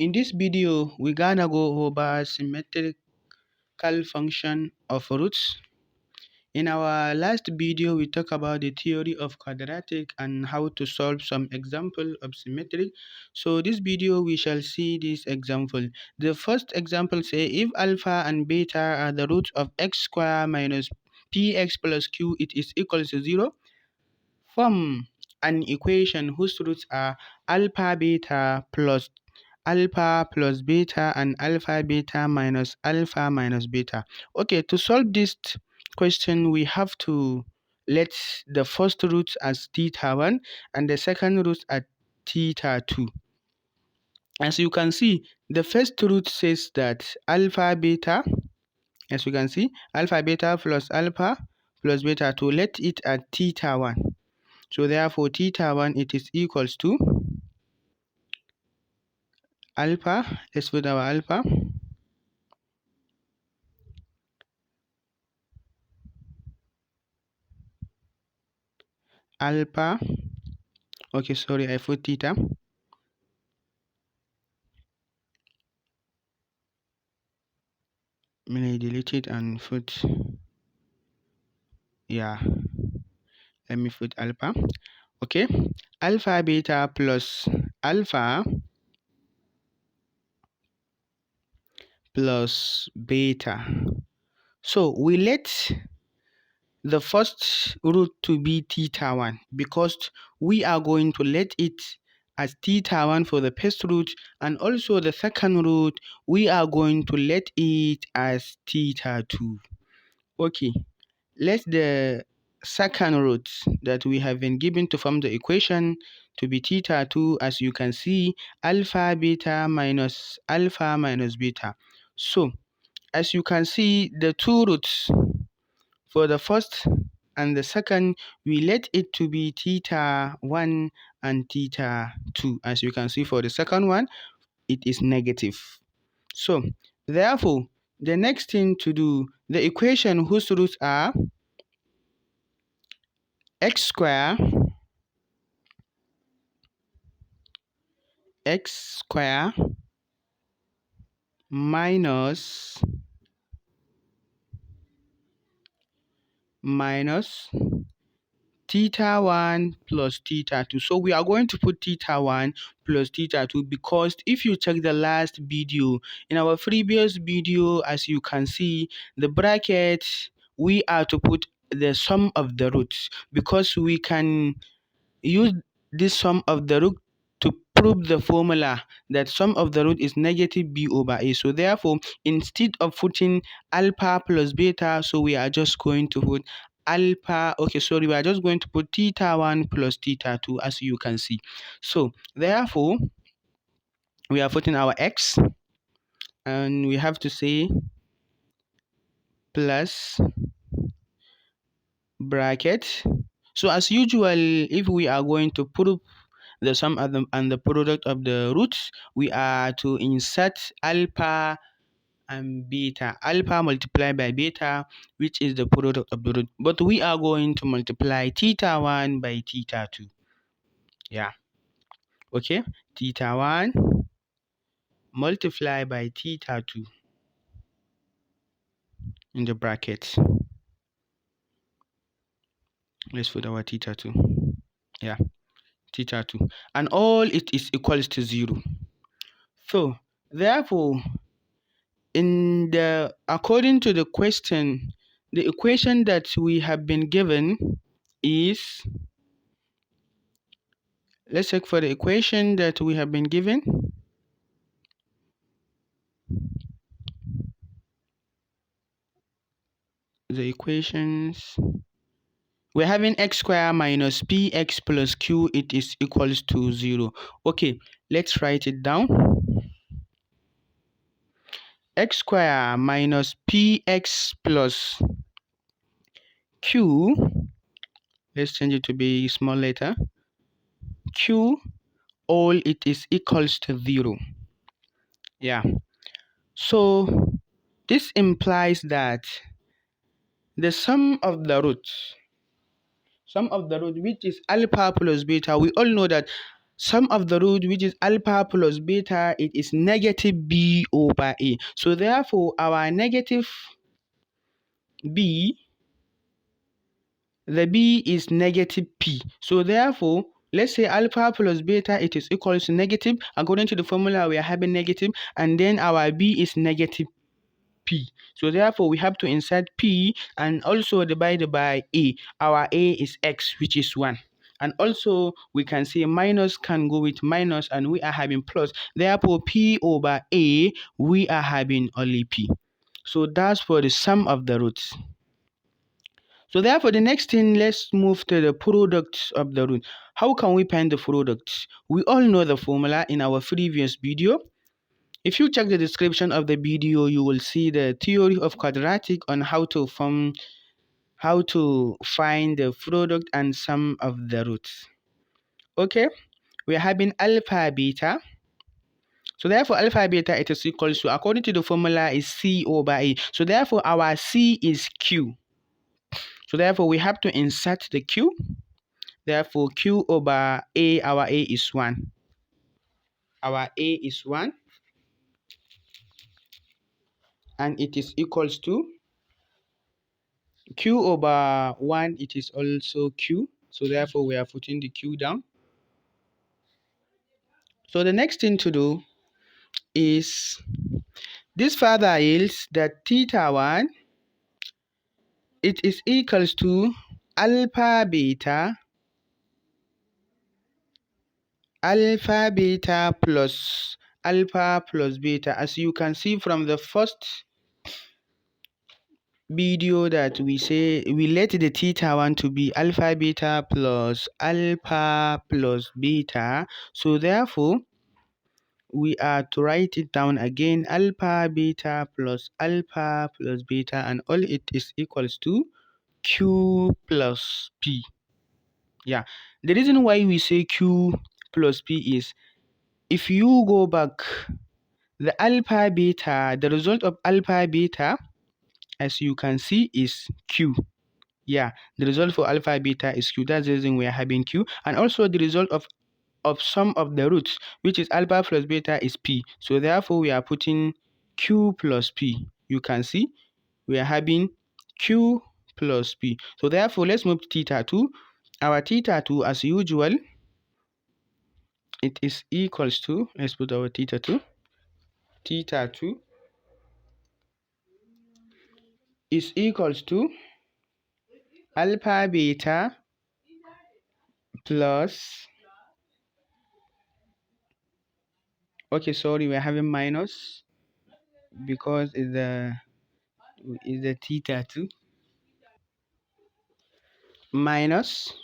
In this video, we're gonna go over symmetrical function of roots. In our last video, we talked about the theory of quadratic and how to solve some example of symmetric. So this video, we shall see this example. The first example say if alpha and beta are the roots of x squared minus px plus q, it is equal to 0. Form an equation whose roots are alpha plus beta and alpha beta minus beta. Okay, to solve this question, we have to let the first root as theta 1 and the second root at theta 2. As you can see, the first root says that alpha beta, as you can see, alpha beta plus beta 2, let it at theta 1. So therefore theta 1 it is equals to alpha. Let's put our alpha okay, sorry, I put theta. Let me delete it and put, yeah, let me put alpha. Okay, alpha beta plus alpha plus beta. So we let the first root to be theta 1 because we are going to let it as theta 1 for the first root, and also the second root we are going to let it as theta 2. Okay, let the second root that we have been given to form the equation to be theta 2. As you can see, alpha beta minus beta. So as you can see, the two roots for the first and the second, we let it to be theta 1 and theta 2. As you can see, for the second one, it is negative. So therefore, the next thing to do, the equation whose roots are x squared minus theta 1 plus theta 2. So we are going to put theta 1 plus theta 2 because if you check the last video, in our previous video, as you can see, the bracket, we are to put the sum of the roots because we can use this sum of the root to prove the formula that sum of the root is negative b over a. So therefore, instead of putting alpha plus beta, so we are just going to put alpha, okay, sorry, we are just going to put theta 1 plus theta 2, as you can see. So therefore, we are putting our x and we have to say plus bracket. So as usual, if we are going to prove the sum and the product of the roots, we are to insert alpha and beta. Alpha multiplied by beta, which is the product of the root. But we are going to multiply theta 1 by theta 2. Yeah. Okay. Theta 1 multiplied by theta 2 in the bracket. Let's put our theta 2. Yeah. Theta 2. And all it is equals to 0. So therefore, according to the question, the equation that we have been given is, let's check for the equation that we have been given. The equations, we're having x squared minus px plus q, it is equals to 0. Okay, let's write it down. X squared minus px plus q, let's change it to be small letter, q, all it is equals to 0. Yeah. So this implies that the sum of the root, which is alpha plus beta, we all know that sum of the root, which is alpha plus beta, it is negative b over a. So therefore, our negative b, the b is negative p. So therefore, let's say alpha plus beta, it is equals to negative. According to the formula, we are having negative, and then our b is negative p. So therefore, we have to insert p and also divide by a. Our a is x, which is 1. And also, we can say minus can go with minus, and we are having plus. Therefore, p over a, we are having only p. So that's for the sum of the roots. So therefore, the next thing, let's move to the products of the root. How can we find the products? We all know the formula in our previous video. If you check the description of the video, you will see the theory of quadratic on how to find the product and sum of the roots. Okay, we're having alpha beta. So therefore, alpha beta, it is equals to, according to the formula, is c over a. So therefore, our c is q. So therefore, we have to insert the q. Therefore, q over a, our a is 1. Our a is 1. And it is equals to q over 1, it is also q. So therefore, we are putting the q down. So the next thing to do is, this further yields that theta 1, it is equals to alpha beta plus alpha plus beta. As you can see from the first video that we say, we let the theta 1 to be alpha beta plus beta. So therefore, we are to write it down again, alpha beta plus beta, and all it is equals to q plus p. Yeah, the reason why we say q plus p is, if you go back, the alpha beta, the result of alpha beta, as you can see, is q. Yeah, the result for alpha beta is q. That's the reason we are having q. And also the result of sum of the roots, which is alpha plus beta, is p. So therefore, we are putting q plus p. You can see we are having q plus p. So therefore, let's move to theta 2. Our theta 2, as usual, it is equals to, let's put our theta 2. Theta 2 is equals to alpha beta plus, okay, sorry, we're having minus because it's the theta 2, minus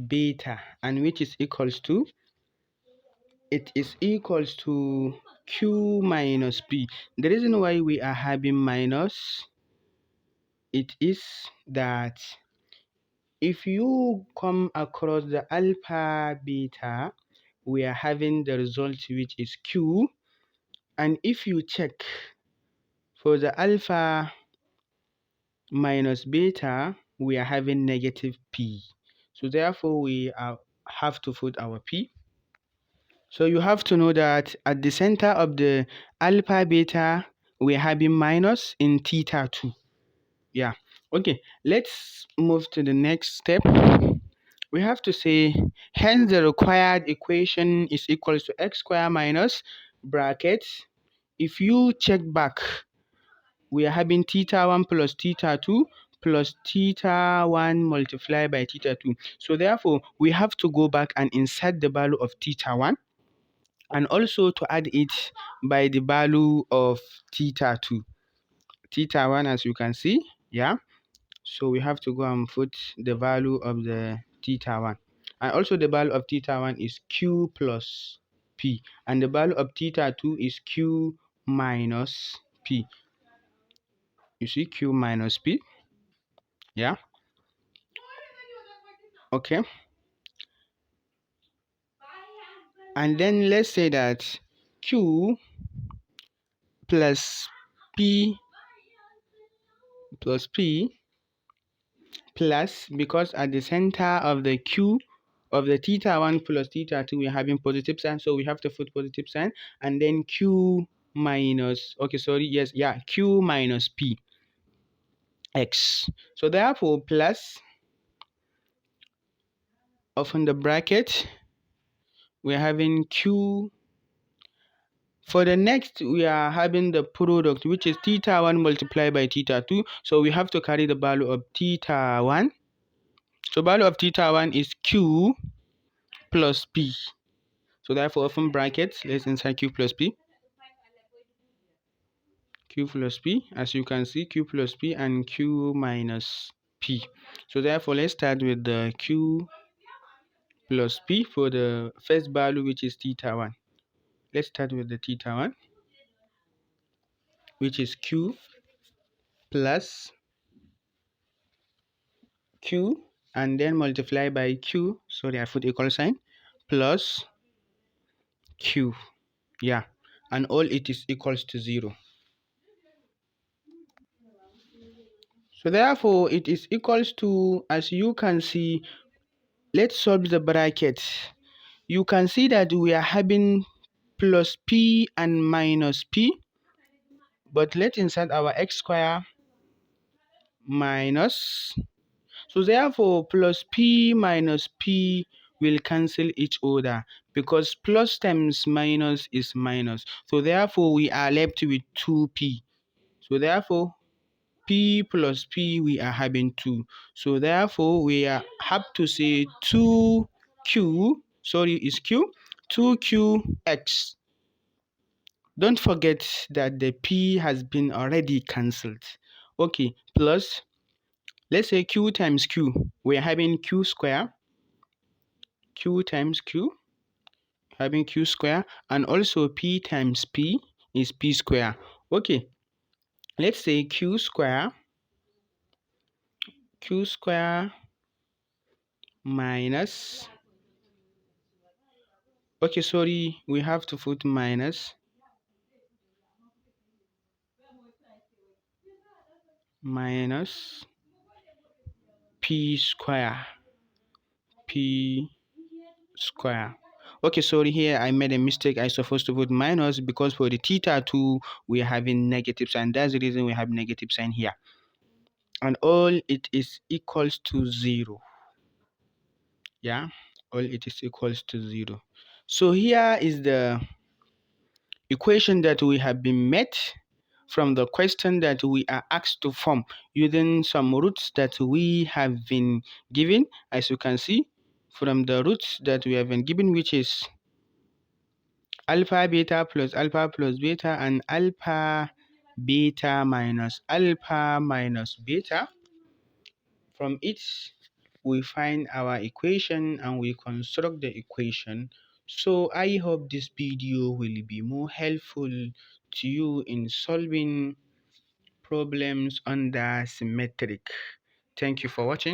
beta, and which is equals to, it is equals to q minus p. The reason why we are having minus, it is that if you come across the alpha beta, we are having the result, which is q. And if you check for the alpha minus beta, we are having negative p. So therefore, we have to put our p. So you have to know that at the center of the alpha beta, we are having minus in theta 2. Yeah. Okay, let's move to the next step. We have to say, hence the required equation is equals to x squared minus brackets. If you check back, we are having theta 1 plus theta 2 plus theta 1 multiplied by theta 2. So therefore, we have to go back and insert the value of theta 1, and also to add it by the value of theta 2. Theta 1, as you can see, yeah. So we have to go and put the value of the theta 1. And also the value of theta 1 is q plus p. And the value of theta 2 is q minus p. You see, q minus p. Yeah. Okay. And then let's say that q plus p plus p plus, because at the center of the q of the theta 1 plus theta 2, we're having positive sign, so we have to put positive sign, and then q minus, okay, sorry, yes, yeah, q minus p x. So therefore, plus, open the bracket, we're having q. For the next, we are having the product, which is theta 1 multiplied by theta 2. So we have to carry the value of theta 1. So value of theta 1 is q plus p. So therefore, open brackets, let's insert q plus p. Q plus p, as you can see, q plus p and q minus p. So therefore, let's start with the q plus p for the first value, which is theta 1. Let's start with the theta 1, which is q plus q, and then multiply by q, sorry, I put equal sign, plus q, yeah, and all it is equals to 0. So therefore, it is equals to, as you can see, let's solve the bracket. You can see that we are having plus p and minus p, but let's insert our x square minus. So therefore, plus p minus p will cancel each other because plus times minus is minus. So therefore, we are left with 2p. So therefore, p plus p, we are having 2. So therefore, have to say 2q, sorry, is q, 2qx. Don't forget that the p has been already cancelled. Okay, plus, let's say q times q. We're having q square, q times q, having q square, and also p times p is p square. Okay, let's say q square minus, okay, sorry, we have to put minus p square, p square. Okay, sorry, here I made a mistake. I supposed to put minus because for the theta 2 we are having negative sign. That's the reason we have negative sign here, and all it is equals to 0. Yeah, all it is equals to 0. So here is the equation that we have been met from the question that we are asked to form using some roots that we have been given, as you can see from the roots that we have been given, which is alpha beta plus beta and alpha beta minus beta. From it we find our equation and we construct the equation. So I hope this video will be more helpful to you in solving problems under symmetric. Thank you for watching.